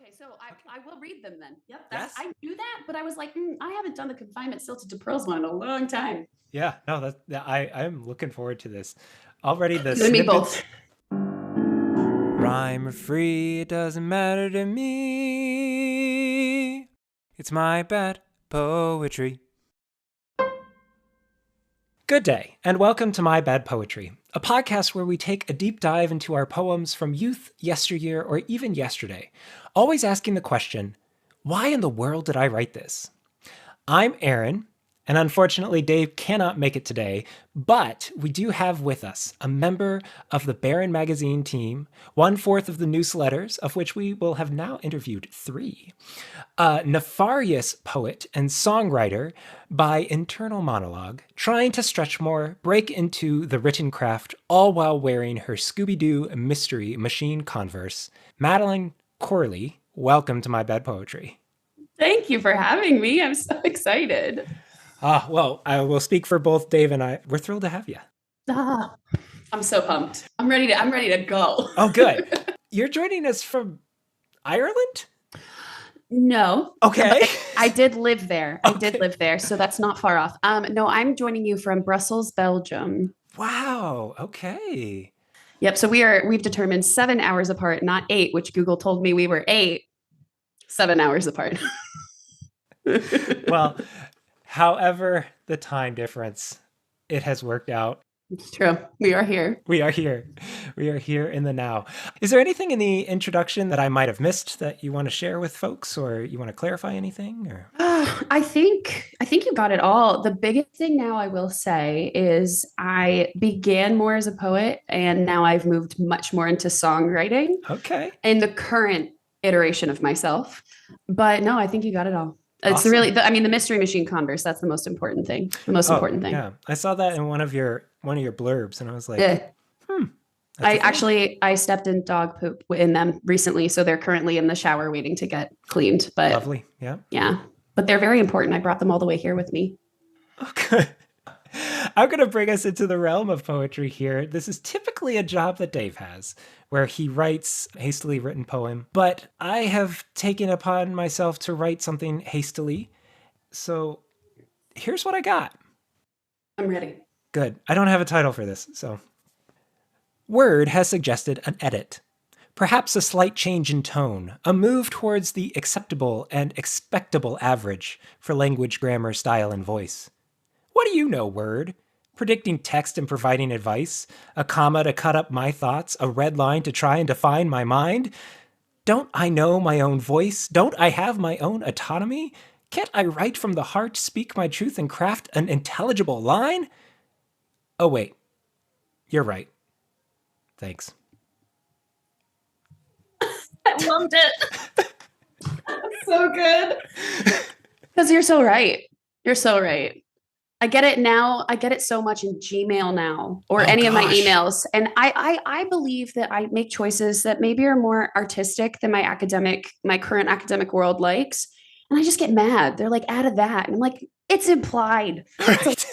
Okay, so I will read them then. Yep, Yes. I knew that, but I was like, I haven't done the Confinement Stilted to Pearls one in a long time. Yeah, no, I'm looking forward to this. Already the You and me snippets. both. Rhyme or free, it doesn't matter to me. It's my bad poetry. Good day, and welcome to My Bad Poetry, a podcast where we take a deep dive into our poems from youth, yesteryear, or even yesterday, always asking the question, why in the world did I write this? I'm Aaron, and unfortunately Dave cannot make it today, but we do have with us a member of the Barron Magazine team, 1/4 of the newsletters, of which we will have now interviewed 3. A nefarious poet and songwriter by internal monologue, trying to stretch more, break into the written craft, all while wearing her Scooby-Doo mystery machine Converse. Madeleine Corley, welcome to My Bad Poetry. Thank you for having me. I'm so excited. Well, I will speak for both Dave and I. We're thrilled to have you. I'm so pumped. I'm ready to go. Oh, good. You're joining us from Ireland? No. Okay. I did live there. Okay. I did live there, so that's not far off. No, I'm joining you from Brussels, Belgium. Wow. Okay. Yep. So we've determined 7 hours apart, not 8, which Google told me we were 8. 7 hours apart. Well, however the time difference, it has worked out. It's true. We are here. We are here. We are here in the now. Is there anything in the introduction that I might have missed that you want to share with folks, or you want to clarify anything? Or I think you got it all. The biggest thing now I will say is I began more as a poet, and now I've moved much more into songwriting okay. in the current iteration of myself. But no, I think you got it all. It's Awesome. really, I mean, the mystery machine Converse. That's the most important thing. The most important thing. Yeah, I saw that in one of your blurbs, and I was like, I stepped in dog poop in them recently, so they're currently in the shower waiting to get cleaned. But lovely, yeah. But they're very important. I brought them all the way here with me. Okay. I'm going to bring us into the realm of poetry here. This is typically a job that Dave has, where he writes a hastily written poem, but I have taken upon myself to write something hastily. So here's what I got. I'm ready. Good. I don't have a title for this, so. Word has suggested an edit. Perhaps a slight change in tone, a move towards the acceptable and expectable average for language, grammar, style, and voice. What do you know, Word? Predicting text and providing advice? A comma to cut up my thoughts? A red line to try and define my mind? Don't I know my own voice? Don't I have my own autonomy? Can't I write from the heart, speak my truth, and craft an intelligible line? Oh, wait. You're right. Thanks. I loved it. So good. Because you're so right. You're so right. I get it now. I get it so much in Gmail now, or any of my emails. And I believe that I make choices that maybe are more artistic than my current academic world likes. And I just get mad. They're like, add that. And I'm like, it's implied. Right.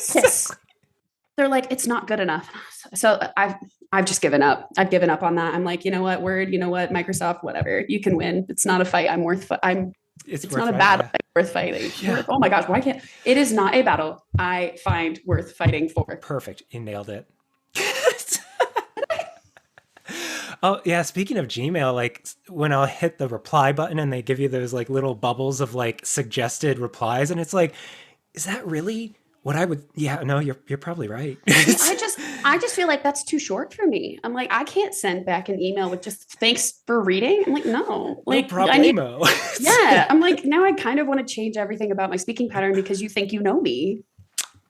They're like, it's not good enough. So I've just given up. I've given up on that. I'm like, you know what, Word, you know what, Microsoft, whatever. You can win. It's not a fight. It's not a battle worth fighting. Yeah. Oh my gosh, why can't it is not a battle I find worth fighting for. Perfect. You nailed it. Oh yeah, speaking of Gmail, like when I'll hit the reply button and they give you those like little bubbles of like suggested replies, and it's like, is that really what I would? Yeah, no, you're probably right. I just feel like that's too short for me. I'm like, I can't send back an email with just thanks for reading. I'm like, no, like no problemo. Yeah, I'm like, now I kind of want to change everything about my speaking pattern because you think you know me,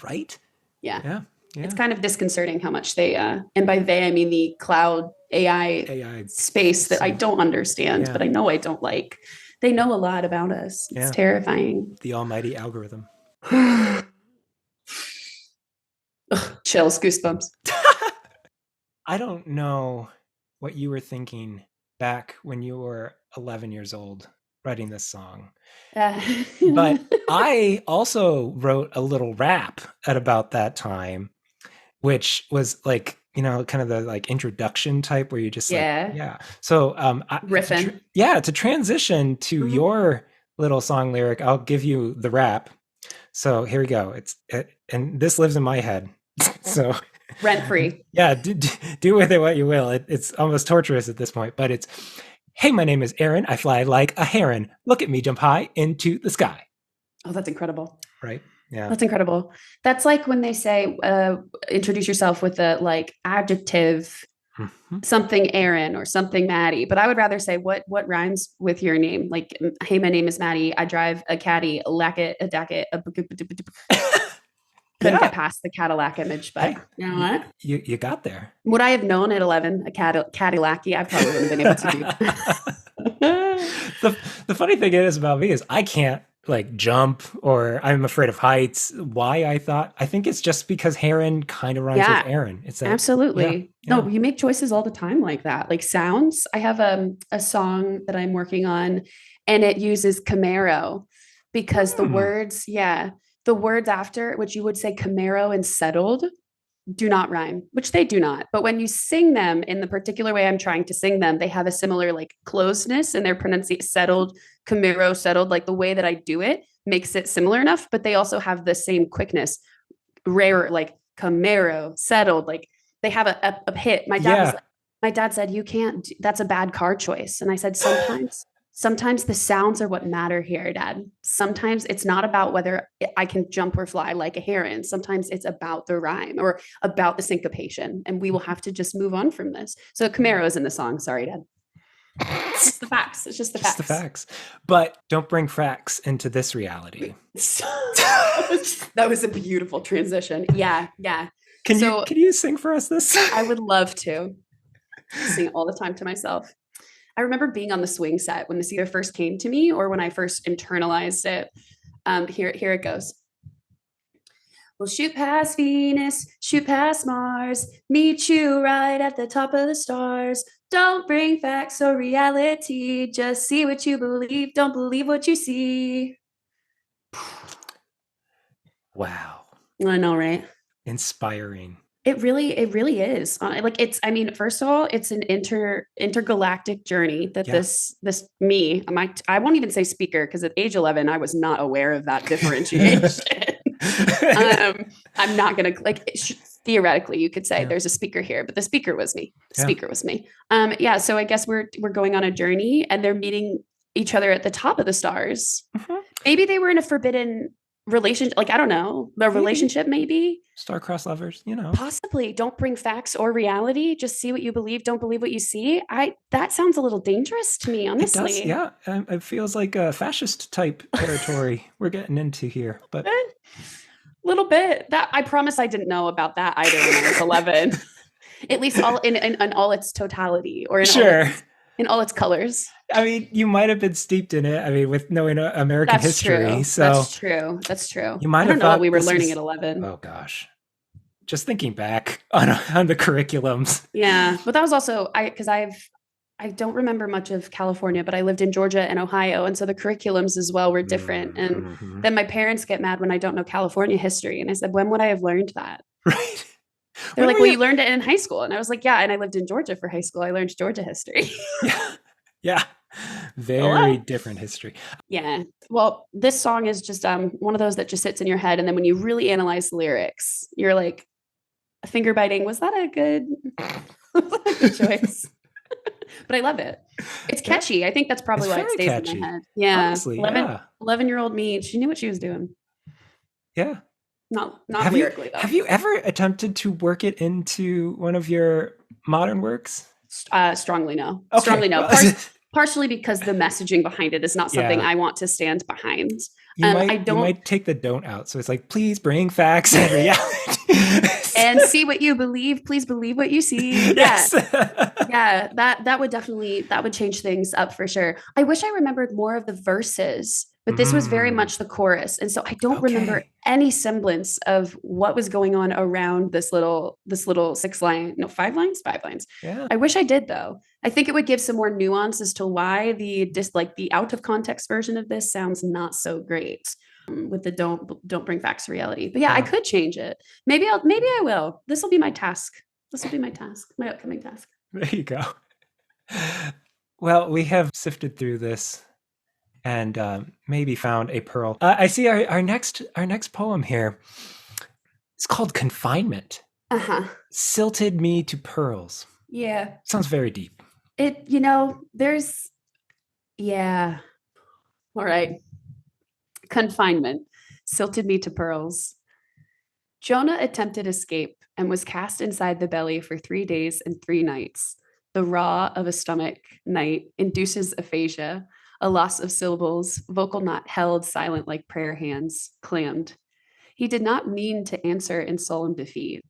right? Yeah. It's kind of disconcerting how much they and by they I mean the cloud AI space that I don't understand, but I know I don't like. They know a lot about us. It's terrifying. The almighty algorithm. Ugh, chills, goosebumps. I don't know what you were thinking back when you were 11 years old writing this song. But I also wrote a little rap at about that time, which was like kind of the like introduction type where you just like, Yeah. yeah. So Riffing. to transition to your little song lyric, I'll give you the rap. So here we go. And this lives in my head. So Rent free. yeah, do with it what you will. It's almost torturous at this point, but it's, hey, my name is Aaron. I fly like a heron. Look at me jump high into the sky. Oh, that's incredible. Right. Yeah. That's incredible. That's like when they say, introduce yourself with a like adjective, something Aaron or something Maddie. But I would rather say what rhymes with your name. Like, hey, my name is Maddie. I drive a caddy, a lacket, a dacket, couldn't get past the Cadillac image, but you know what? You got there. Would I have known at 11 a Cadillac? I probably wouldn't have been able to do that. The funny thing is about me is I can't like jump, or I'm afraid of heights. Why? I think it's just because heron kind of rhymes with Aaron. It's absolutely. No, you make choices all the time like that. Like sounds. I have a song that I'm working on, and it uses Camaro because the words after, which you would say Camaro and settled, do not rhyme, which they do not. But when you sing them in the particular way I'm trying to sing them, they have a similar like closeness in their pronunciation. Settled, Camaro, settled, like the way that I do it makes it similar enough, but they also have the same quickness. Rare, like Camaro, settled, like they have a hit. My dad said, you can't, that's a bad car choice. And I said, sometimes the sounds are what matter here, Dad. Sometimes it's not about whether I can jump or fly like a heron. Sometimes it's about the rhyme or about the syncopation. And we will have to just move on from this. So Camaro is in the song. Sorry, Dad. It's just the facts. It's just the facts. Just the facts. But don't bring facts into this reality. That was a beautiful transition. Yeah. Can you sing for us this? I would love to sing all the time to myself. I remember being on the swing set when this either first came to me or when I first internalized it. Here it goes. We'll shoot past Venus, shoot past Mars, meet you right at the top of the stars. Don't bring facts or reality, just see what you believe, don't believe what you see. Wow. I know, right? Inspiring. It really is. First of all, it's an intergalactic journey that I won't even say speaker, because at age 11, I was not aware of that differentiation. I'm not going to theoretically, you could say there's a speaker here, but the speaker was me. So I guess we're going on a journey, and they're meeting each other at the top of the stars. Mm-hmm. Maybe they were in a forbidden relationship, like I don't know, relationship, maybe star-crossed lovers, possibly. Don't bring facts or reality, just see what you believe, don't believe what you see. That sounds a little dangerous to me, honestly. It does, it feels like a fascist type territory we're getting into here, but a little bit. That I promise I didn't know about that either when I was 11. At least all in all its totality, or in all its colors. I mean, you might have been steeped in it. I mean, with knowing American history. True. So That's true. You might have thought what we were learning at 11. Oh gosh. Just thinking back on the curriculums. Yeah. But that was also because I don't remember much of California, but I lived in Georgia and Ohio. And so the curriculums as well were different. And then my parents get mad when I don't know California history. And I said, when would I have learned that? Right. They're like, well, you learned it in high school. And I was like, yeah. And I lived in Georgia for high school. I learned Georgia history. Yeah. Very different history. Yeah. Well, this song is just one of those that just sits in your head. And then when you really analyze the lyrics, you're like, finger biting, was that a good choice? But I love it. It's catchy. I think that's probably why it stays in my head. Yeah. Honestly, 11-year-old me, she knew what she was doing. Yeah. Not lyrically, though. Have you ever attempted to work it into one of your modern works? Strongly no. Okay. Strongly no. Partially because the messaging behind it is not something I want to stand behind. You might take the don't out. So it's like, please bring facts and reality. And see what you believe. Please believe what you see. Yes. Yeah. That would change things up for sure. I wish I remembered more of the verses, but this was very much the chorus. And so I don't remember any semblance of what was going on around this little 5 lines. Yeah. I wish I did, though. I think it would give some more nuance as to why the out of context version of this sounds not so great with the don't bring facts to reality. But I could change it. Maybe I will. This will be my task. This will be my task, my upcoming task. There you go. Well, we have sifted through this and maybe found a pearl. I see our next poem here. It's called Confinement. Silted me to pearls. Yeah. Sounds very deep. Yeah. All right. Confinement. Silted me to pearls. Jonah attempted escape and was cast inside the belly for 3 days and 3 nights. The raw of a stomach night induces aphasia, a loss of syllables, vocal knot held silent like prayer hands, clammed. He did not mean to answer in solemn defeat.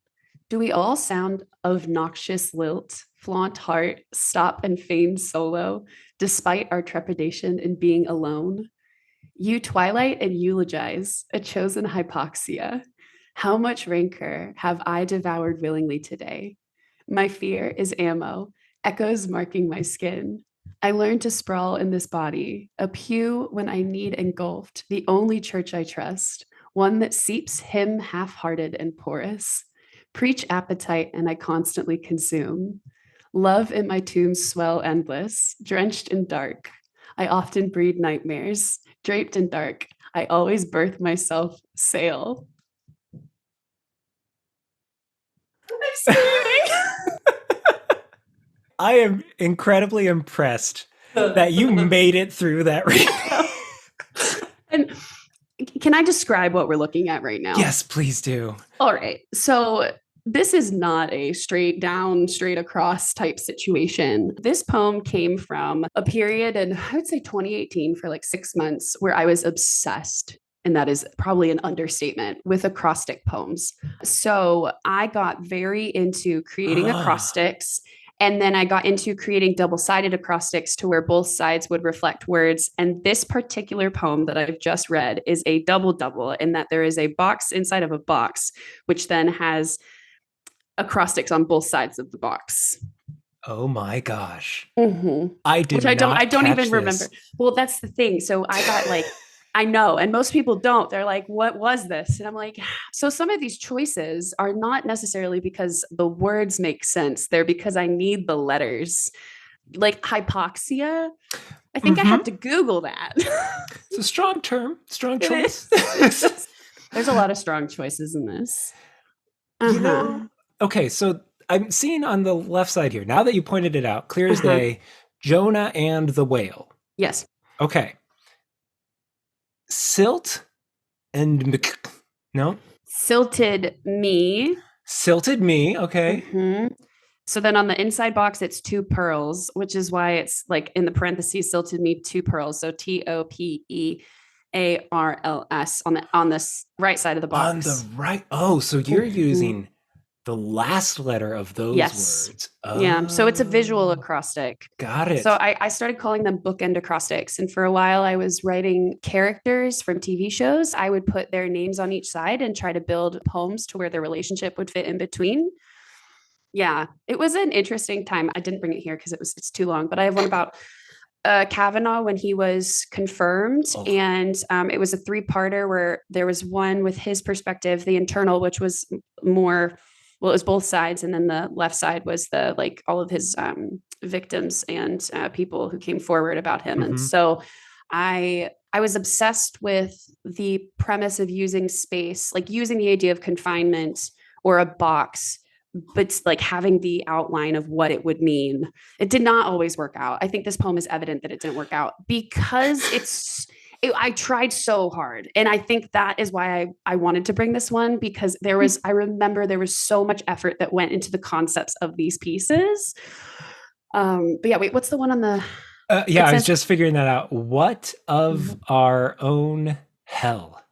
Do we all sound of noxious lilt, flaunt heart, stop and feign solo, despite our trepidation in being alone? You twilight and eulogize, a chosen hypoxia. How much rancor have I devoured willingly today? My fear is ammo, echoes marking my skin. I learned to sprawl in this body, a pew when I need engulfed, the only church I trust, one that seeps him half-hearted and porous. Preach appetite and I constantly consume. Love in my tombs swell endless, drenched in dark. I often breed nightmares, draped in dark. I always birth myself sail. I'm I am incredibly impressed that you made it through that reading. And can I describe what we're looking at right now? Yes, please do. All right. So this is not a straight down, straight across type situation. This poem came from a period in, I would say 2018 for like 6 months where I was obsessed. And that is probably an understatement with acrostic poems. So I got very into creating acrostics. And then I got into creating double-sided acrostics to where both sides would reflect words. And this particular poem that I've just read is a double in that there is a box inside of a box, which then has acrostics on both sides of the box. Oh my gosh. Mm-hmm. I did Which not I don't even this. remember. Well, that's the thing. So I got like, I know, and most people don't. They're like, what was this? And I'm like, so some of these choices are not necessarily because the words make sense. They're because I need the letters. Like hypoxia. I think I had to Google that. It's a strong term, strong choice. There's a lot of strong choices in this. You know, okay, so I'm seeing on the left side here, now that you pointed it out, clear as day, Jonah and the whale. Yes. Okay. Silt and no? Silted me. Silted me, okay. So then on the inside box, it's 2 pearls, which is why it's like in the parentheses, silted me 2 pearls. So TOPEARLS on the right side of the box. On the right. Oh, so you're using the last letter of those words. Oh. Yeah. So it's a visual acrostic. Got it. So I started calling them bookend acrostics. And for a while I was writing characters from TV shows. I would put their names on each side and try to build poems to where their relationship would fit in between. Yeah, it was an interesting time. I didn't bring it here because it's too long, but I have one about Kavanaugh when he was confirmed. And it was a 3-parter where there was one with his perspective, the internal, which was more, well, it was both sides. And then the left side was the, like all of his victims and people who came forward about him. And so I was obsessed with the premise of using space, like using the idea of confinement or a box, but like having the outline of what it would mean. It did not always work out. I think this poem is evident that it didn't work out because I tried so hard. And I think that is why I wanted to bring this one, because I remember there was so much effort that went into the concepts of these pieces. But yeah, wait, what's the one on the... I was just figuring that out. What of our own hell?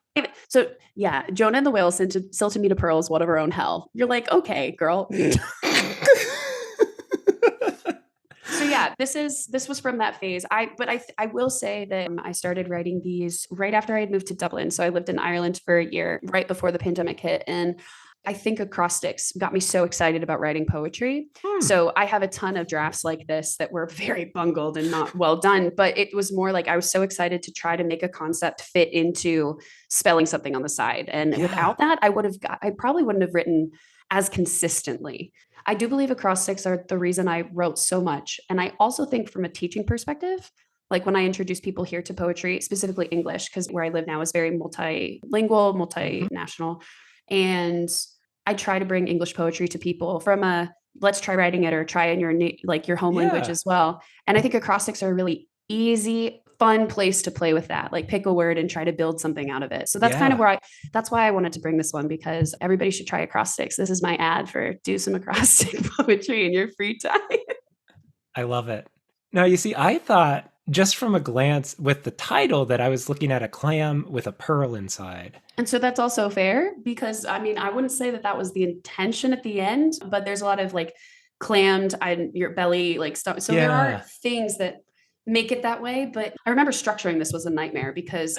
So yeah, Jonah and the whale silted me to pearls, what of our own hell. You're like, okay, girl. So yeah, this was from that phase. I will say that I started writing these right after I had moved to Dublin. So I lived in Ireland for a year right before the pandemic hit. And I think acrostics got me so excited about writing poetry. So I have a ton of drafts like this that were very bungled and not well done, but it was more like I was so excited to try to make a concept fit into spelling something on the side. And without that, I probably wouldn't have written as consistently. I do believe acrostics are the reason I wrote so much. And I also think from a teaching perspective, like when I introduce people here to poetry, specifically English, because where I live now is very multilingual, multinational. And I try to bring English poetry to people from a let's try writing it or try in your like your home language as well. And I think acrostics are a really easy, fun place to play with that. Like pick a word and try to build something out of it. So that's kind of where that's why I wanted to bring this one, because everybody should try acrostics. This is my ad for do some acrostic poetry in your free time. I love it. Now, you see, I thought just from a glance with the title that I was looking at a clam with a pearl inside. And so that's also fair because I mean, I wouldn't say that that was the intention at the end, but there's a lot of like clammed your belly, like stuff. So there are things that make it that way. But I remember structuring this was a nightmare because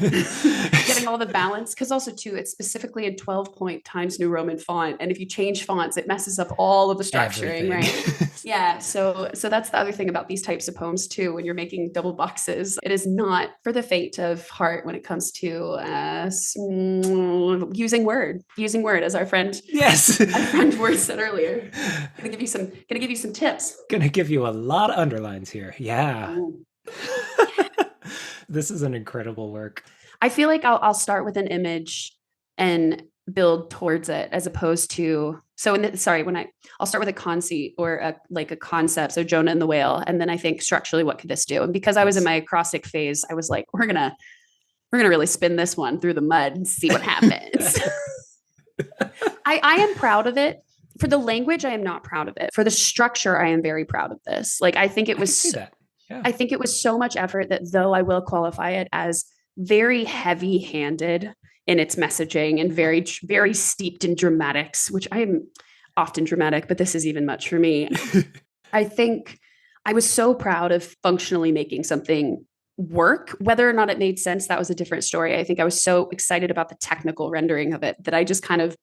getting all the balance, because also too, it's specifically in 12-point Times New Roman font. And if you change fonts, it messes up all of the structuring, right? Yeah. So that's the other thing about these types of poems too. When you're making double boxes, it is not for the faint of heart when it comes to using word, as our friend Word said earlier. Gonna give you some tips. Gonna give you a lot of underlines here. Yeah. This is an incredible work. I feel like I'll start with an image and build towards it as opposed to I'll start with a conceit or a concept. So Jonah and the whale. And then I think structurally, what could this do? And because I was in my acrostic phase, I was like, we're gonna really spin this one through the mud and see what happens. I am proud of it. For the language, I am not proud of it. For the structure, I am very proud of this. Like, I think it was I think it was so much effort that, though I will qualify it as very heavy-handed in its messaging and very, very steeped in dramatics, which I am often dramatic, but this is even much for me. I think I was so proud of functionally making something work. Whether or not it made sense, that was a different story. I think I was so excited about the technical rendering of it that I just kind of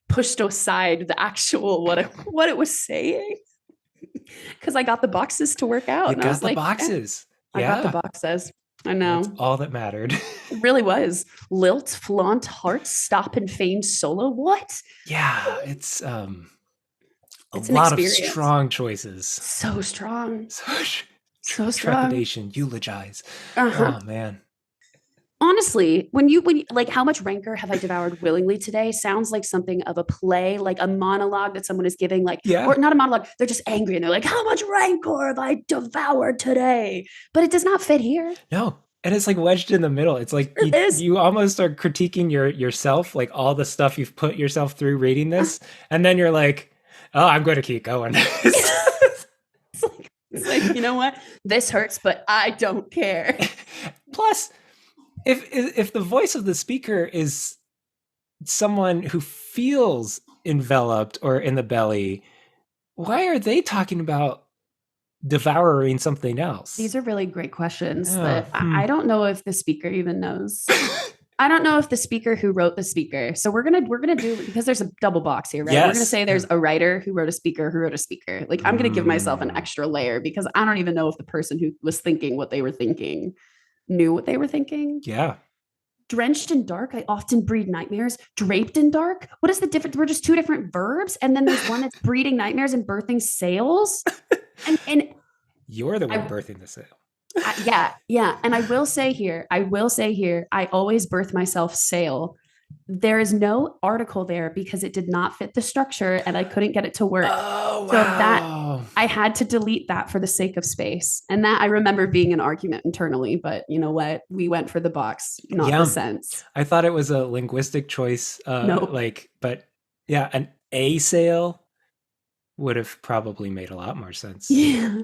pushed aside the actual what it was saying. Because I got the boxes to work out. You got the boxes. I got the boxes. I know. That's all that mattered. It really was. Lilt, flaunt, heart, stop, and fame solo. What? Yeah, it's a lot of strong choices. So strong. So strong. Trepidation, eulogize. Oh, man. Honestly, when you like how much rancor have I devoured willingly today sounds like something of a play, like a monologue that someone is giving, or not a monologue. They're just angry and they're like, how much rancor have I devoured today? But it does not fit here. No. And it's like wedged in the middle. It's like you almost are critiquing yourself, like all the stuff you've put yourself through reading this. And then you're like, oh, I'm going to keep going. It's like, you know what? This hurts, but I don't care. Plus, if the voice of the speaker is someone who feels enveloped or in the belly, why are they talking about devouring something else? These are really great questions that I don't know if the speaker even knows. I don't know if the speaker who wrote the speaker. So we're gonna do, because there's a double box here, right? Yes. We're gonna say there's a writer who wrote a speaker who wrote a speaker. Like, I'm gonna give myself an extra layer because I don't even know if the person who was thinking what they were thinking knew what they were thinking. Yeah. Drenched in dark, I often breed nightmares. Draped in dark? What is the difference? We're just two different verbs. And then there's one that's breeding nightmares and birthing sails. And you're the one birthing the sail. Yeah. And I will say here, I always birth myself sail. There is no article there because it did not fit the structure and I couldn't get it to work. Oh, wow. So that I had to delete that for the sake of space. And that I remember being an argument internally, but you know what? We went for the box, not the sense. I thought it was a linguistic choice. But yeah, an A sail would have probably made a lot more sense. Yeah.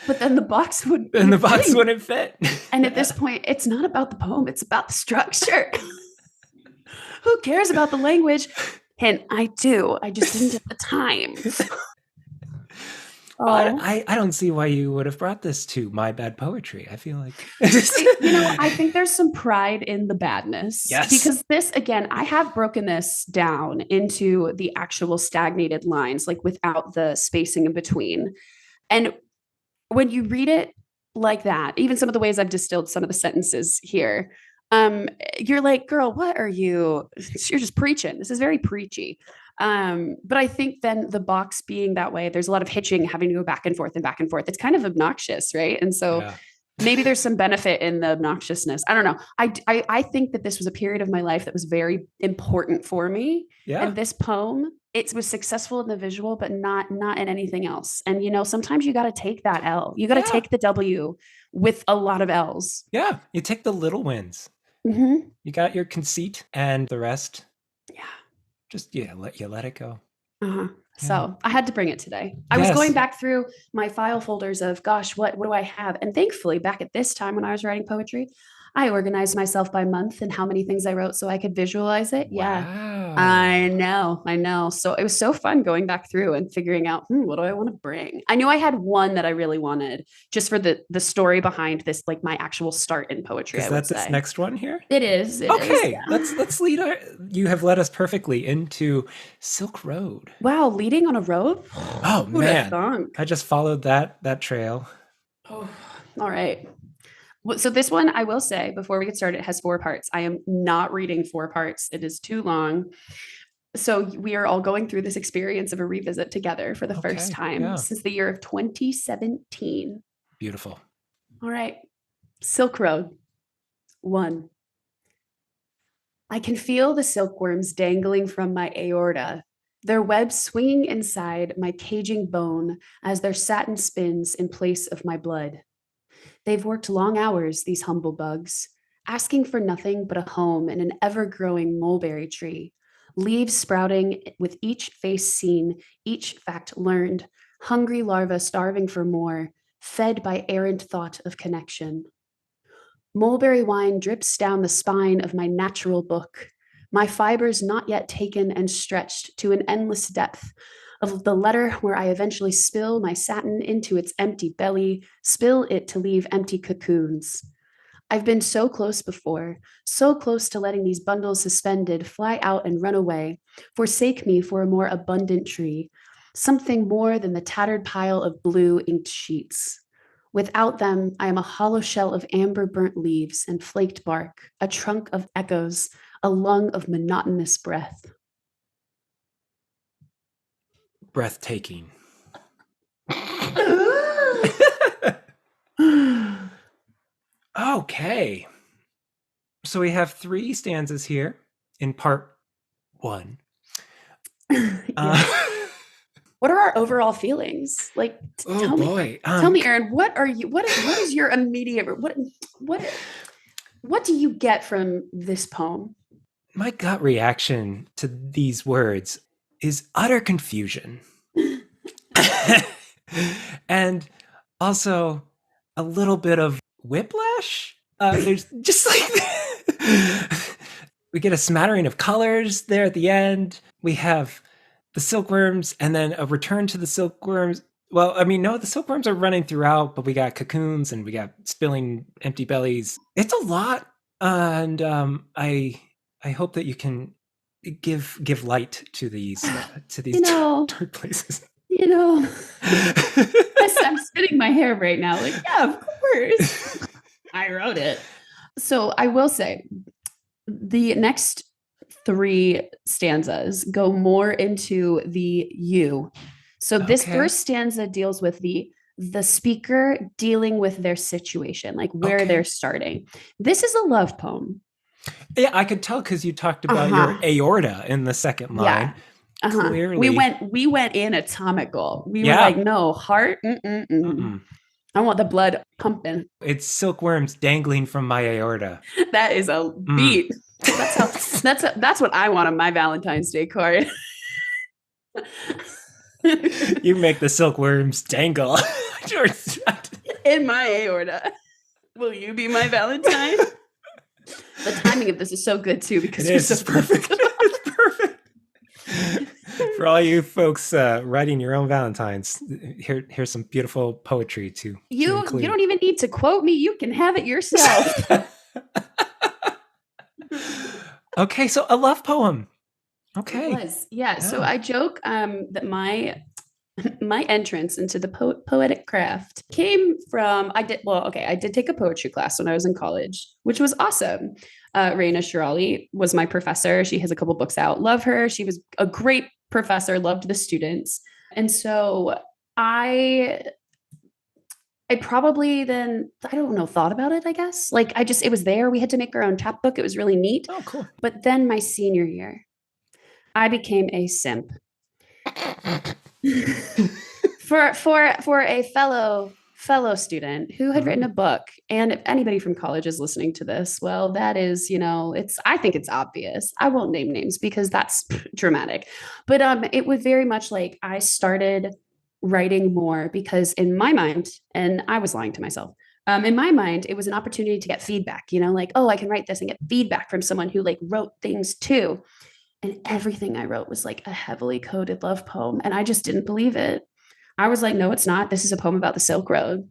But then the box wouldn't fit. And at this point, it's not about the poem. It's about the structure. Who cares about the language? And I do. I just didn't at the time. I don't see why you would have brought this to My Bad Poetry. I feel like... I think there's some pride in the badness. Yes. Because this, again, I have broken this down into the actual stagnated lines, like without the spacing in between. And when you read it like that, even some of the ways I've distilled some of the sentences here, you're like, girl, what are you? You're just preaching. This is very preachy. But I think then the box being that way, there's a lot of hitching, having to go back and forth and back and forth. It's kind of obnoxious, right? And so maybe there's some benefit in the obnoxiousness. I don't know. I think that this was a period of my life that was very important for me. Yeah. And this poem, it was successful in the visual, but not in anything else. And sometimes you got to take that L. You got to take the W with a lot of L's. Yeah, you take the little wins. Mm-hmm. You got your conceit, and the rest. Yeah. Just let it go. Uh-huh. So I had to bring it today. I was going back through my file folders of, gosh, what do I have? And thankfully, back at this time when I was writing poetry, I organized myself by month and how many things I wrote so I could visualize it. Wow. Yeah, I know. So it was so fun going back through and figuring out, what do I want to bring? I knew I had one that I really wanted just for the story behind this, like my actual start in poetry. Is that this next one here? It is. Okay, let's lead. You have led us perfectly into Silk Road. Wow, leading on a road? Oh man, I just followed that trail. Oh, all right. So this one, I will say, before we get started, it has 4 parts. I am not reading 4 parts. It is too long. So we are all going through this experience of a revisit together for the first time since the year of 2017. Beautiful. All right. Silk Road. 1. I can feel the silkworms dangling from my aorta, their webs swinging inside my caging bone as their satin spins in place of my blood. They've worked long hours, these humble bugs, asking for nothing but a home in an ever-growing mulberry tree, leaves sprouting with each face seen, each fact learned, hungry larvae starving for more, fed by errant thought of connection. Mulberry wine drips down the spine of my natural book, my fibers not yet taken and stretched to an endless depth of the letter where I eventually spill my satin into its empty belly, spill it to leave empty cocoons. I've been so close before, so close to letting these bundles suspended fly out and run away, forsake me for a more abundant tree, something more than the tattered pile of blue inked sheets. Without them, I am a hollow shell of amber burnt leaves and flaked bark, a trunk of echoes, a lung of monotonous breath. Breathtaking. Okay. So we have 3 stanzas here in part 1. What are our overall feelings? Like, tell me, Aaron, what is your immediate, what do you get from this poem? My gut reaction to these words is utter confusion. And also a little bit of whiplash. There's just like we get a smattering of colors there at the end. We have the silkworms and then a return to the silkworms. Well, I mean, no, the silkworms are running throughout, but we got cocoons and we got spilling empty bellies. It's a lot. And I hope that you can give light to these dark places. I'm spinning my hair right now. Like, yeah, of course. I wrote it. So I will say the next 3 stanzas go more into the you. So this first stanza deals with the speaker dealing with their situation, like where they're starting. This is a love poem. Yeah, I could tell because you talked about your aorta in the second line. Yeah. Clearly, we went anatomical. We were like, no, heart. I want the blood pumping. It's silkworms dangling from my aorta. That is a beat. That's what I want on my Valentine's Day card. You make the silkworms dangle in my aorta. Will you be my Valentine? The timing of this is so good too because it's perfect. It's perfect. For all you folks writing your own Valentines, here's some beautiful poetry to include. You don't even need to quote me. You can have it yourself. Okay, so a love poem. Okay. It was. Yeah. So I joke that my entrance into the poetic craft came from, I did take a poetry class when I was in college, which was awesome. Raina Shirali was my professor. She has a couple books out. Love her. She was a great professor, loved the students. And so I probably then, I don't know, thought about it, I guess. Like it was there. We had to make our own chapbook. It was really neat. Oh, cool. But then my senior year, I became a simp for a fellow student who had written a book. And if anybody from college is listening to this, well, that is, I think it's obvious. I won't name names because that's dramatic. But it was very much like I started writing more because in my mind, and I was lying to myself, in my mind, it was an opportunity to get feedback, like, oh, I can write this and get feedback from someone who like wrote things too. And everything I wrote was like a heavily coded love poem. And I just didn't believe it. I was like, no, it's not. This is a poem about the Silk Road.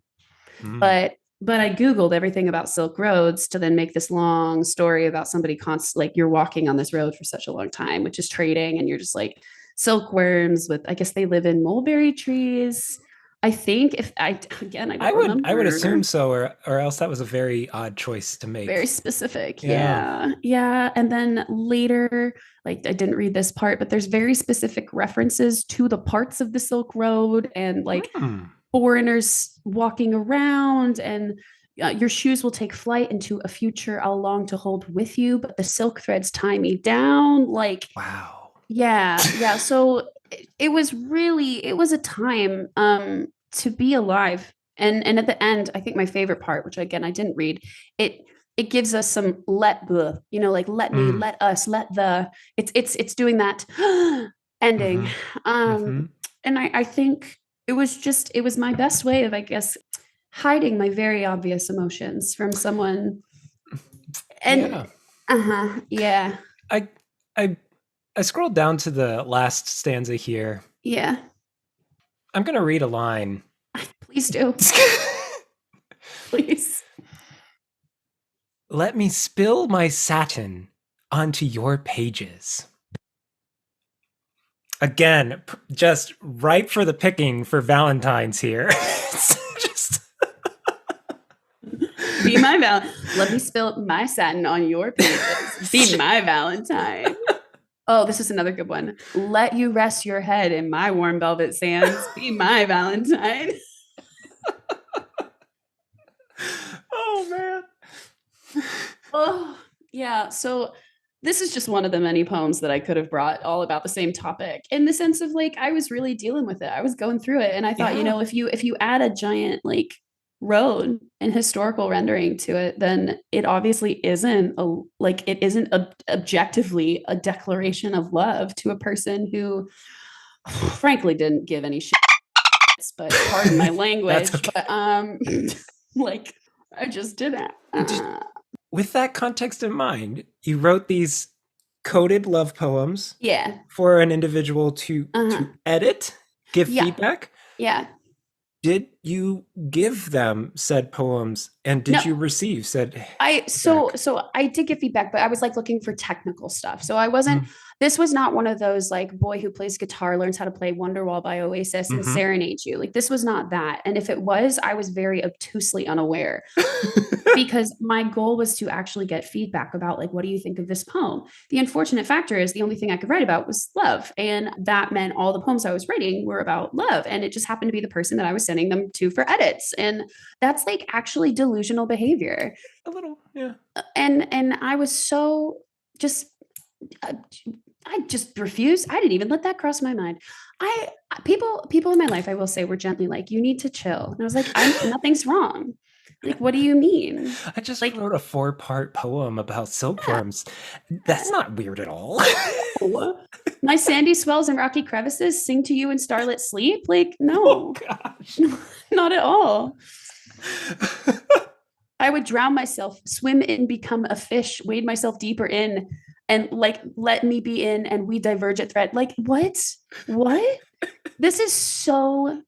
But I Googled everything about Silk Roads to then make this long story about somebody like you're walking on this road for such a long time, which is trading. And you're just like silkworms I guess they live in mulberry trees. I think I would assume so, or else that was a very odd choice to make. Very specific. Yeah. And then later, like I didn't read this part, but there's very specific references to the parts of the Silk Road and like foreigners walking around and your shoes will take flight into a future I'll long to hold with you, but the silk threads tie me down. Like, wow. Yeah. So it was a time to be alive. And at the end, I think my favorite part, which again I didn't read, it gives us some like let me, let us, it's doing that ending. And I think it was my best way of, I guess, hiding my very obvious emotions from someone. And yeah. I scrolled down to the last stanza here. Yeah. I'm going to read a line. Please do. Please. Let me spill my satin onto your pages. Again, just ripe for the picking for Valentines here. Just be my Let me spill my satin on your pages. Be my Valentine. Oh, this is another good one. Let you rest your head in my warm velvet sands. Be my Valentine. Oh, man. Oh, yeah. So this is just one of the many poems that I could have brought all about the same topic in the sense of like, I was really dealing with it. I was going through it. And I thought, if you add a giant like road and historical rendering to it, then it obviously isn't objectively a declaration of love to a person who frankly didn't give any shits, but pardon my language. Okay. But like I just didn't. With that context in mind, you wrote these coded love poems for an individual to edit, give feedback. Yeah. Did you give them said poems and did you receive said So I did get feedback, but I was like looking for technical stuff. So I wasn't, this was not one of those like boy who plays guitar learns how to play Wonderwall by Oasis and serenade you. Like this was not that. And if it was, I was very obtusely unaware because my goal was to actually get feedback about like, what do you think of this poem? The unfortunate factor is the only thing I could write about was love. And that meant all the poems I was writing were about love. And it just happened to be the person that I was sending them to for edits. And that's like actually delusional behavior. A little, yeah. And I was so just, I just refused. I didn't even let that cross my mind. People in my life, I will say, were gently like, you need to chill. And I was like, nothing's wrong. Like, what do you mean? I just wrote a 4-part poem about silkworms. That's not weird at all. My sandy swells and rocky crevices sing to you in starlit sleep. Like, no, oh, gosh. Not at all. I would drown myself, swim in, become a fish, wade myself deeper in, and like, let me be in, and we diverge at thread. Like, what? This is so,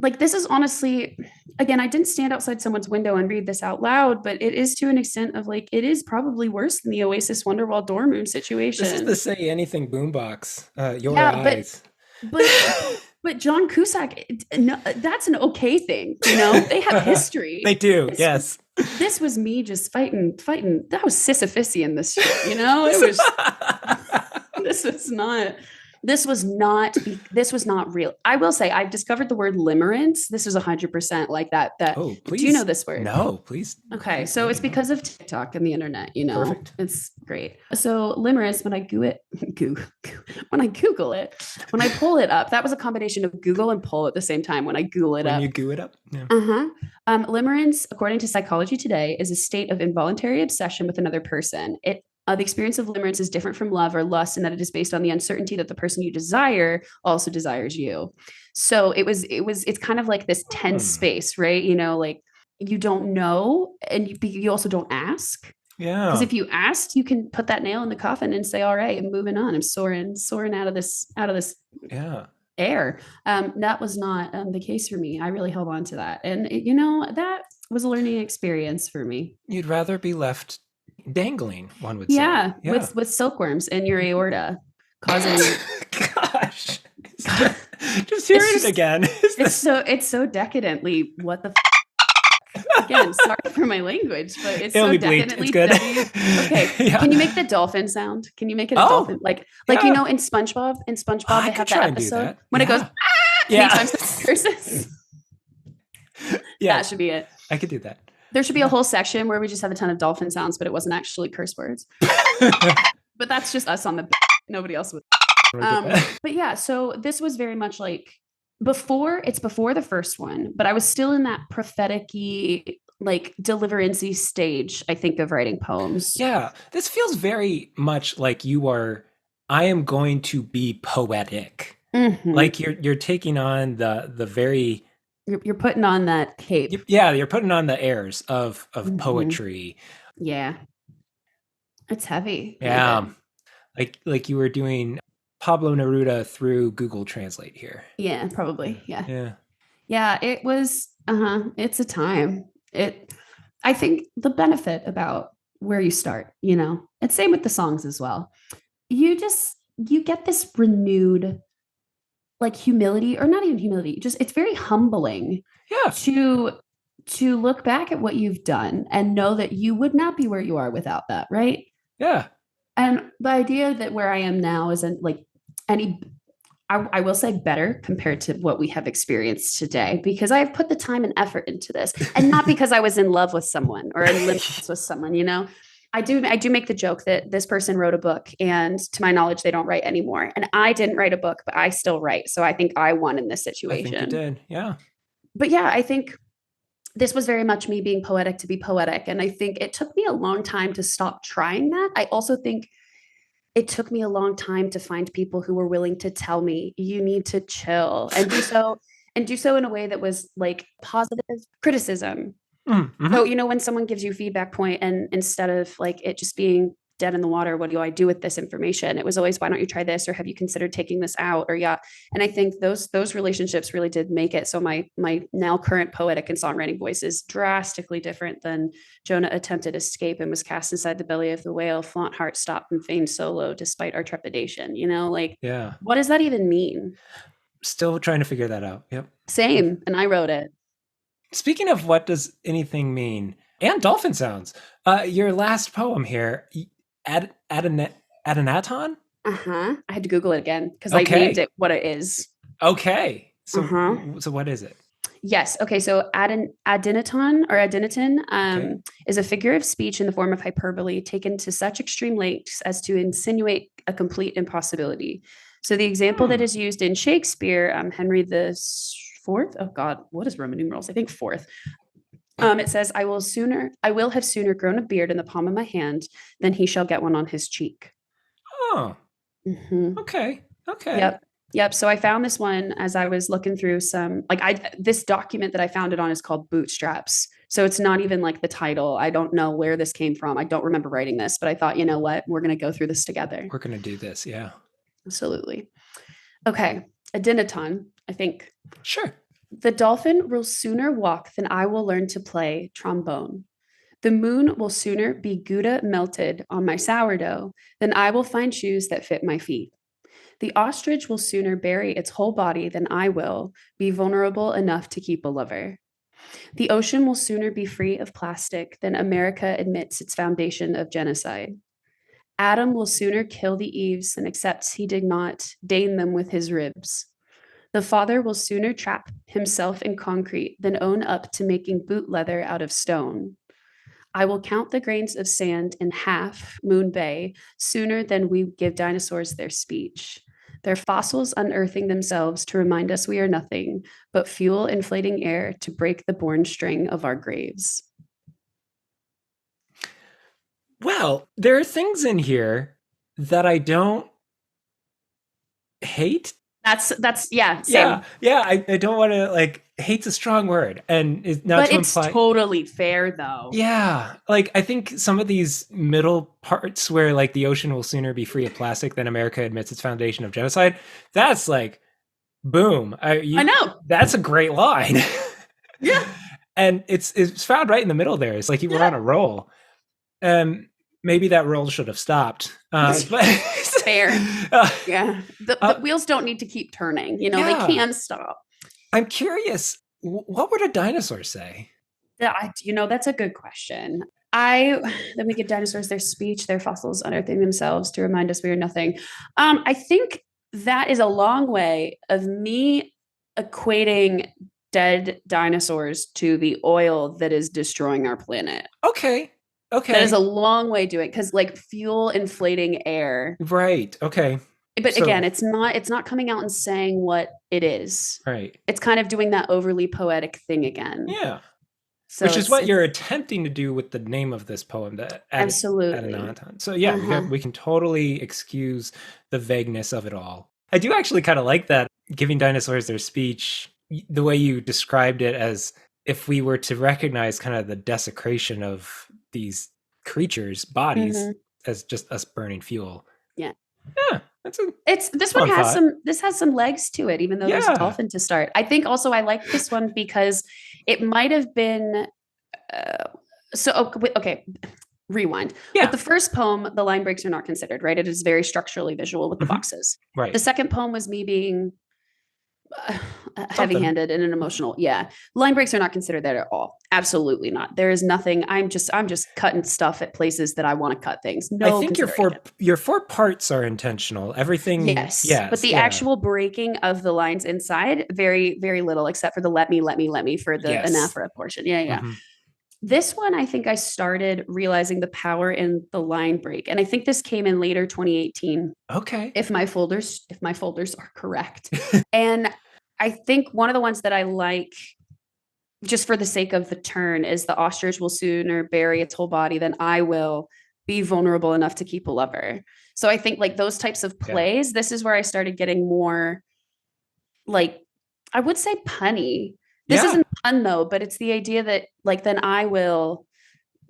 like, this is honestly, again, I didn't stand outside someone's window and read this out loud, but it is to an extent of like, it is probably worse than the Oasis Wonderwall dorm room situation. This is the Say Anything boombox. Your eyes. But John Cusack, no, that's an okay thing. They have history. They do. Yes. This was me just fighting. That was Sisyphusian, this shit, It was, this was not, This was not real. I will say I've discovered the word limerence. This is 100% like that. Oh, Do you know please. this word? No, please. Okay, Please so let it's me know. because of TikTok and the internet, you know. Perfect. It's great. So limerence, when I when I Google it, when I pull it up, that was a combination of Google and pull at the same time when I Google it When up. you goo it up. Yeah. Limerence, according to Psychology Today, is a state of involuntary obsession with another person. The experience of limerence is different from love or lust in that it is based on the uncertainty that the person you desire also desires you. So it's kind of like this tense space, right? You know, like you don't know, and you also don't ask. Because Yeah. if you asked, you can put that nail in the coffin and say, "All right, I'm moving on. I'm soaring out of this Yeah. air." That was not the case for me. I really held on to that, and you know that was a learning experience for me. You'd rather be left dangling, one would say. Yeah, Yeah. with silkworms in your aorta, causing. Gosh. God, Just hearing it just again. it's so decadently what the again, sorry for my language, but it's It'll so be bleeped. It's decadently good. okay. Yeah. Can you make the dolphin sound? Can you make it a Oh, dolphin? Like yeah. you know in SpongeBob I they could have that try and do episode that. when it goes Yeah. many Yeah. times it curses. Yeah. That should be it. I could do that. There should be a whole section where we just have a ton of dolphin sounds, but it wasn't actually curse words. But that's just us on the nobody else would. But yeah, so this was very much like before the first one, but I was still in that prophetic-y, like deliverancy stage, I think, of writing poems. Yeah. This feels very much like I am going to be poetic. Mm-hmm. Like you're taking on the very you're putting on that cape. Yeah, you're putting on the airs of poetry. Yeah. It's heavy. Yeah. Like you were doing Pablo Neruda through Google Translate here. Yeah, probably. Yeah. Yeah. Yeah, it was it's a time. I think the benefit about where you start, you know. It's same with the songs as well. You get this renewed like humility, or not even humility, just it's very humbling Yeah. to look back at what you've done and know that you would not be where you are without that, right? Yeah. And the idea that where I am now isn't like any I will say better compared to what we have experienced today, because I've put the time and effort into this, and not because I was in love with someone or in love with someone, you know. I do make the joke that this person wrote a book, and to my knowledge they don't write anymore, and I didn't write a book, but I still write, so I think I won in this situation. I think you did. Yeah. But yeah, I think this was very much me being poetic to be poetic, and I think it took me a long time to stop trying that. I also think it took me a long time to find people who were willing to tell me you need to chill and do so in a way that was like positive criticism. Mm-hmm. So, you know, when someone gives you feedback point, and instead of like it just being dead in the water, what do I do with this information? It was always, why don't you try this? Or have you considered taking this out? Or yeah. And I think those relationships really did make it. So my now current poetic and songwriting voice is drastically different than Jonah attempted escape and was cast inside the belly of the whale, flaunt heart, stop and feign solo despite our trepidation. You know, like, yeah. What does that even mean? Still trying to figure that out. Yep. Same. And I wrote it. Speaking of what does anything mean, and dolphin sounds, your last poem here, Adynaton? I had to Google it again because I named it what it is. Okay. So what is it? Yes. Okay. So Adynaton or Adynaton is a figure of speech in the form of hyperbole taken to such extreme lengths as to insinuate a complete impossibility. So the example that is used in Shakespeare, Henry the Fourth. Oh God, what is Roman numerals? I think fourth. It says, I will have sooner grown a beard in the palm of my hand than he shall get one on his cheek. Oh. Mm-hmm. Okay. Yep. So I found this one as I was looking through this document that I found it on is called Bootstraps. So it's not even like the title. I don't know where this came from. I don't remember writing this, but I thought, you know what? We're going to go through this together. We're going to do this. Yeah. Absolutely. Okay. Adynaton, I think. Sure. The dolphin will sooner walk than I will learn to play trombone. The moon will sooner be Gouda melted on my sourdough than I will find shoes that fit my feet. The ostrich will sooner bury its whole body than I will be vulnerable enough to keep a lover. The ocean will sooner be free of plastic than America admits its foundation of genocide. Adam will sooner kill the Eves than accept he did not deign them with his ribs. The father will sooner trap himself in concrete than own up to making boot leather out of stone. I will count the grains of sand in half Moon Bay sooner than we give dinosaurs their speech. Their fossils unearthing themselves to remind us we are nothing but fuel inflating air to break the born string of our graves. Well, there are things in here that I don't hate. That's yeah, same. Yeah. I don't want to like hate's a strong word, and it's not but to it's imply. Totally fair though. Yeah, like I think some of these middle parts where like the ocean will sooner be free of plastic than America admits its foundation of genocide. That's like, boom! I know. That's a great line. Yeah, and it's found right in the middle there. It's like you were on a roll. Maybe that roll should have stopped. But fair. Yeah, the wheels don't need to keep turning. They can stop. I'm curious, what would a dinosaur say? That's a good question. Then we give dinosaurs their speech, their fossils unearthing themselves to remind us we are nothing. I think that is a long way of me equating dead dinosaurs to the oil that is destroying our planet. Okay. That is a long way to it because like fuel inflating air. Right. Okay. But again, it's not coming out and saying what it is. Right. It's kind of doing that overly poetic thing again. Yeah. So which is what you're attempting to do with the name of this poem, absolutely. Adynaton. So yeah, we can totally excuse the vagueness of it all. I do actually kind of like that, giving dinosaurs their speech, the way you described it, as if we were to recognize kind of the desecration of these creatures' bodies as just us burning fuel. Yeah. Yeah. This has some legs to it, even though there's a dolphin to start. I think also I like this one because it might have been okay, rewind. Yeah. With the first poem, the line breaks are not considered, right? It is very structurally visual with the boxes. Right. The second poem was me being heavy-handed and an emotional. Line breaks are not considered that at all. Absolutely not. There is nothing. I'm just cutting stuff at places that I want to cut things. No, I think your four parts are intentional. Everything. Yes. But the actual breaking of the lines inside, very, very little, except for the let me for the anaphora portion. This one, I think I started realizing the power in the line break. And I think this came in later 2018. Okay. If my folders are correct. And I think one of the ones that I like, just for the sake of the turn, is the ostrich will sooner bury its whole body than I will be vulnerable enough to keep a lover. So I think like those types of plays, this is where I started getting more like, I would say punny. This isn't fun though, but it's the idea that like, then I will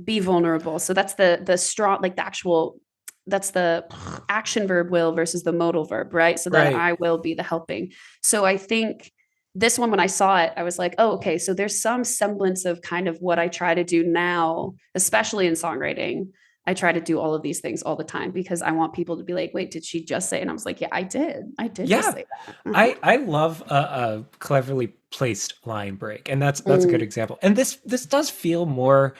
be vulnerable. So that's the strong, like the actual, that's the action verb will versus the modal verb, right? So that I will be the helping. So I think this one, when I saw it, I was like, oh, okay. So there's some semblance of kind of what I try to do now, especially in songwriting. I try to do all of these things all the time because I want people to be like, wait, did she just say? And I was like, yeah, I did just say that. I love a cleverly placed line break. And that's a good example. And this does feel more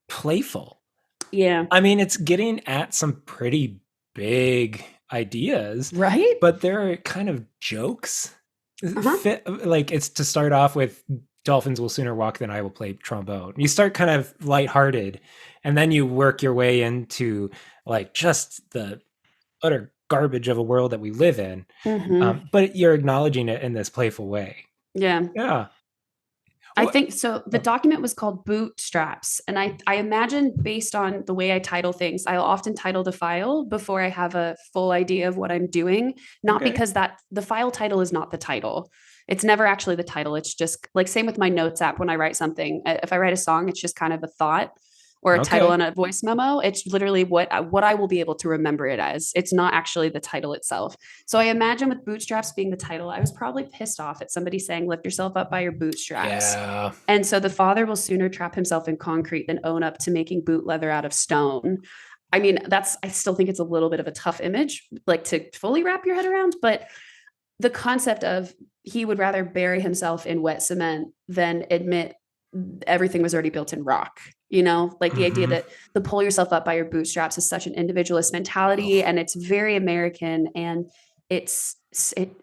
playful. Yeah. I mean, it's getting at some pretty big ideas. Right. But there are kind of jokes. Like it's to start off with, dolphins will sooner walk than I will play trombone. You start kind of lighthearted, and then you work your way into like just the utter garbage of a world that we live in. But you're acknowledging it in this playful way. Yeah. I think so. The document was called Bootstraps. And I imagine, based on the way I title things, I'll often title the file before I have a full idea of what I'm doing. Not because the file title is not the title. It's never actually the title. It's just like, same with my notes app. When I write something, if I write a song, it's just kind of a thought or a title on a voice memo. It's literally what I will be able to remember it as. It's not actually the title itself. So I imagine with Bootstraps being the title, I was probably pissed off at somebody saying, lift yourself up by your bootstraps. Yeah. And so the father will sooner trap himself in concrete than own up to making boot leather out of stone. I mean, I still think it's a little bit of a tough image, like to fully wrap your head around, but the concept of he would rather bury himself in wet cement than admit everything was already built in rock, like the idea that the pull yourself up by your bootstraps is such an individualist mentality, and it's very American, and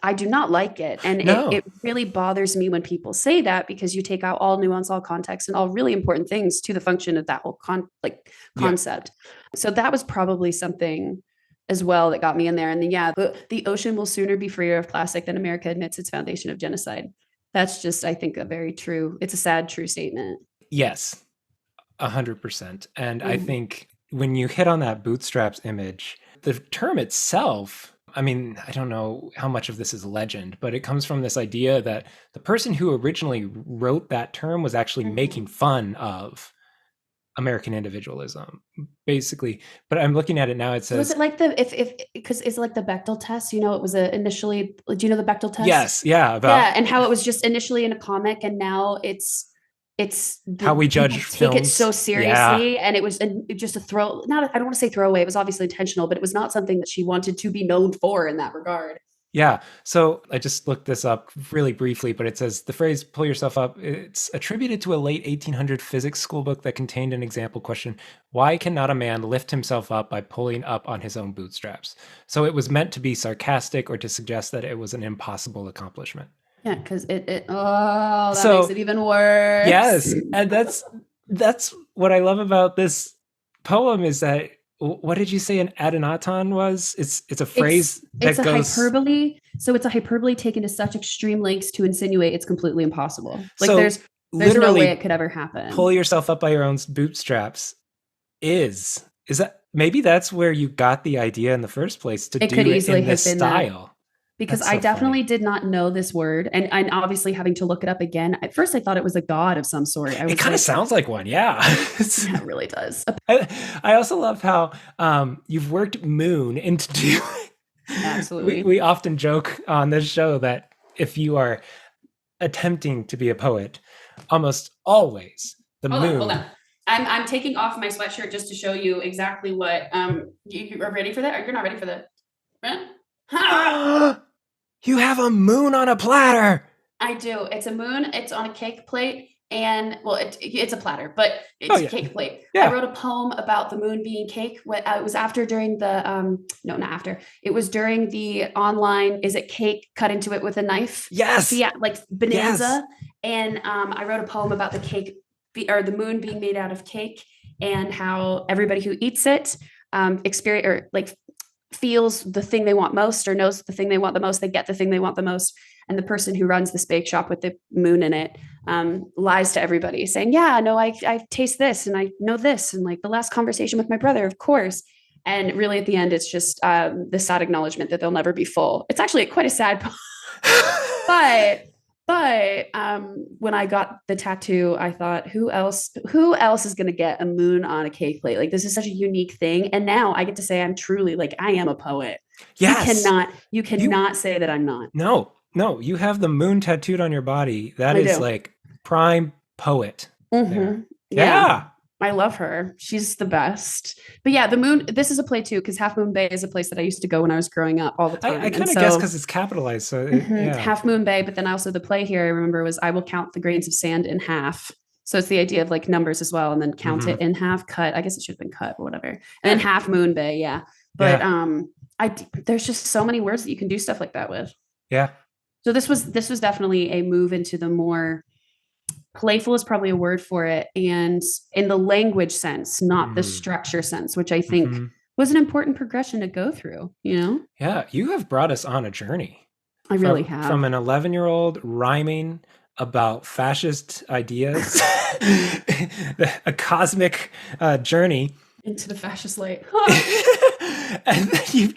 I do not like it. And it really bothers me when people say that, because you take out all nuance, all context, and all really important things to the function of that whole concept. So that was probably something as well that got me in there. And then, the ocean will sooner be freer of plastic than America admits its foundation of genocide. That's just, I think, it's a sad, true statement. Yes, 100%. And I think when you hit on that bootstraps image, the term itself, I mean, I don't know how much of this is legend, but it comes from this idea that the person who originally wrote that term was actually making fun of American individualism, basically. But I'm looking at it now. It says, was it like because it's like the Bechdel test? It was initially. Do you know the Bechdel test? Yes, yeah, and how it was just initially in a comic, and now it's how we judge films. Take it so seriously, and it was just a throw. I don't want to say throwaway. It was obviously intentional, but it was not something that she wanted to be known for in that regard. Yeah. So I just looked this up really briefly, but it says the phrase pull yourself up, it's attributed to a late 1800 physics school book that contained an example question: why cannot a man lift himself up by pulling up on his own bootstraps? So it was meant to be sarcastic or to suggest that it was an impossible accomplishment. Yeah, because that makes it even worse. Yes. And that's what I love about this poem, is that, what did you say an Adynaton was? It's a phrase it's a hyperbole. So it's a hyperbole taken to such extreme lengths to insinuate it's completely impossible. Like, so there's no way it could ever happen. Pull yourself up by your own bootstraps is that, maybe that's where you got the idea in the first place to do it in this style. Because I definitely did not know this word. And obviously having to look it up again. At first I thought it was a god of some sort. It kind of sounds like one. Yeah. Yeah, it really does. I also love how you've worked moon into doing. Absolutely. We often joke on this show that if you are attempting to be a poet, almost always moon. Hold on. I'm taking off my sweatshirt just to show you exactly what you are ready for that? Or you're not ready for that? You have a moon on a platter. I do. It's a moon. It's on a cake plate. And it's a platter, but it's a cake plate. Yeah. I wrote a poem about the moon being cake. It was after during the no, not after. It was during the online. Is it cake? Cut into it with a knife. Yes. So, yeah, like bonanza. Yes. And I wrote a poem about the cake or the moon being made out of cake, and how everybody who eats it experience or like feels the thing they want most, or knows the thing they want the most. They get the thing they want the most. And the person who runs this bake shop with the moon in it lies to everybody, saying, yeah, no, I taste this and I know this. And like the last conversation with my brother, of course. And really at the end, it's just the sad acknowledgement that they'll never be full. It's actually quite a sad poem. But when I got the tattoo, I thought, who else is going to get a moon on a cake plate? Like, this is such a unique thing. And now I get to say I'm truly, like, I am a poet. Yes. You cannot say that I'm not. No, you have the moon tattooed on your body. That is like prime poet. Mm-hmm. Yeah. I love her. She's the best. But yeah, the moon, this is a play too, because Half Moon Bay is a place that I used to go when I was growing up all the time. I kind of guess because it's capitalized. So Half Moon Bay, but then also the play here I remember was I will count the grains of sand in half. So it's the idea of like numbers as well, and then count it in half, cut. I guess it should have been cut or whatever. And then Half Moon Bay, yeah. But there's just so many words that you can do stuff like that with. Yeah. So this was definitely a move into the more playful is probably a word for it, and in the language sense, not the structure sense, which I think was an important progression to go through, Yeah, you have brought us on a journey. I really have. From an 11-year-old rhyming about fascist ideas, a cosmic journey into the fascist light. And then you've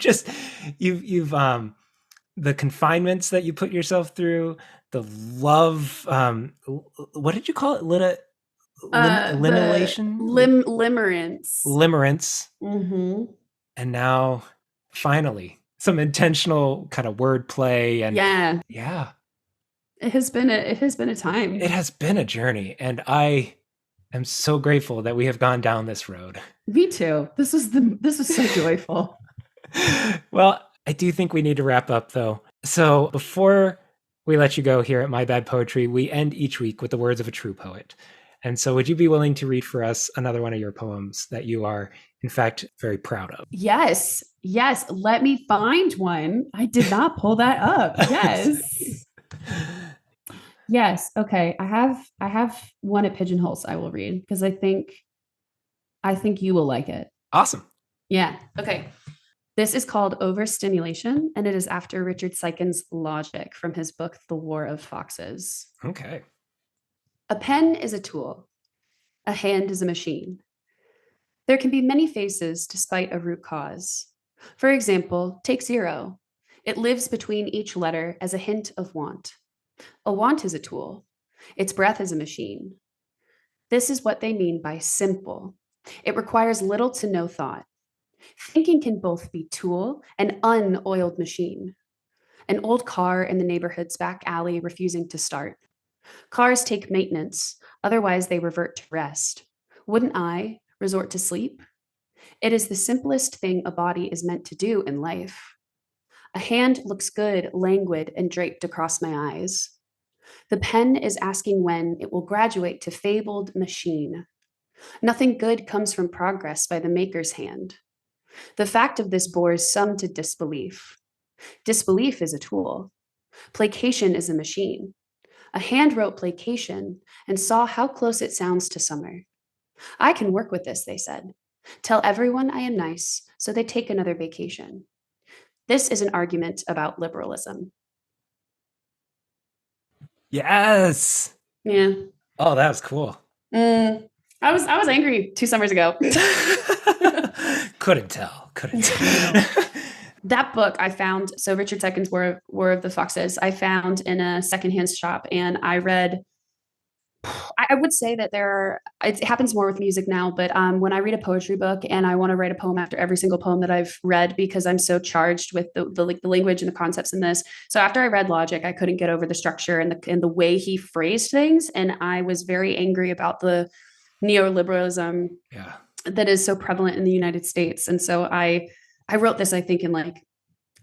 the confinements that you put yourself through, the love, what did you call it? Limerence. Limerence. Mm-hmm. And now, finally, some intentional kind of wordplay. And yeah. It has been a time. It has been a journey, and I am so grateful that we have gone down this road. Me too. This is so joyful. Well, I do think we need to wrap up, though. So before we let you go here at My Bad Poetry, we end each week with the words of a true poet. And so would you be willing to read for us another one of your poems that you are, in fact, very proud of? Yes. Yes. Let me find one. I did not pull that up. Yes. Yes. Okay. I have one at Pigeonholes I will read because I think you will like it. Awesome. Yeah. Okay. This is called Overstimulation, and it is after Richard Siken's Logic from his book, The War of Foxes. Okay. A pen is a tool, a hand is a machine. There can be many faces despite a root cause. For example, take zero. It lives between each letter as a hint of want. A want is a tool, its breath is a machine. This is what they mean by simple. It requires little to no thought. Thinking can both be tool and unoiled machine. An old car in the neighborhood's back alley refusing to start. Cars take maintenance, otherwise they revert to rest. Wouldn't I resort to sleep? It is the simplest thing a body is meant to do in life. A hand looks good, languid, and draped across my eyes. The pen is asking when it will graduate to fabled machine. Nothing good comes from progress by the maker's hand. The fact of this bores some to disbelief. Disbelief is a tool. Placation is a machine. A hand wrote placation and saw how close it sounds to summer. I can work with this, they said. Tell everyone I am nice, so they take another vacation. This is an argument about liberalism. Yes. Yeah. Oh, that was cool. I was angry 2 summers ago. Couldn't tell. That book I found, so Richard Siken's War of the Foxes, I found in a secondhand shop, and I read. I would say that it happens more with music now, but when I read a poetry book and I want to write a poem after every single poem that I've read because I'm so charged with the language and the concepts in this. So after I read Logic, I couldn't get over the structure and the way he phrased things, and I was very angry about the neoliberalism that is so prevalent in the United States. And so I wrote this, I think, in like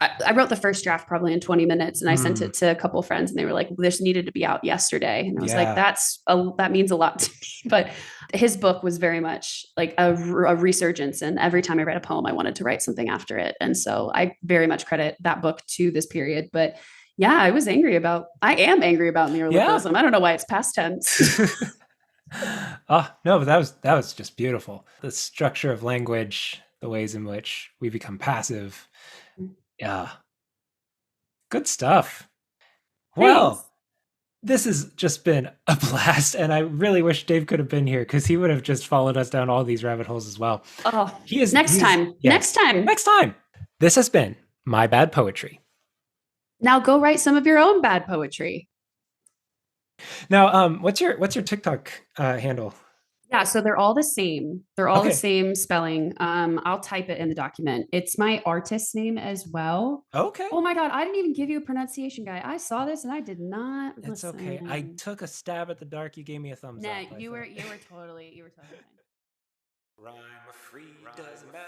I wrote the first draft probably in 20 minutes, and I sent it to a couple of friends, and they were like, this needed to be out yesterday. And I was like, that means a lot to me. But his book was very much like a resurgence. And every time I read a poem, I wanted to write something after it. And so I very much credit that book to this period. But yeah, I am angry about neoliberalism. Yeah. I don't know why it's past tense. Oh, no, but that was just beautiful. The structure of language, the ways in which we become passive. Yeah. Good stuff. Well, thanks. This has just been a blast, and I really wish Dave could have been here because he would have just followed us down all these rabbit holes as well. Oh, next time. Next time. This has been My Bad Poetry. Now go write some of your own bad poetry. Now, what's your TikTok handle? Yeah, so they're all the same. They're all the same spelling. I'll type it in the document. It's my artist's name as well. Okay. Oh my God, I didn't even give you a pronunciation guide. I saw this and I did not. It's okay. I took a stab at the dark. You gave me a thumbs up. You were totally fine. Rhyme free doesn't matter.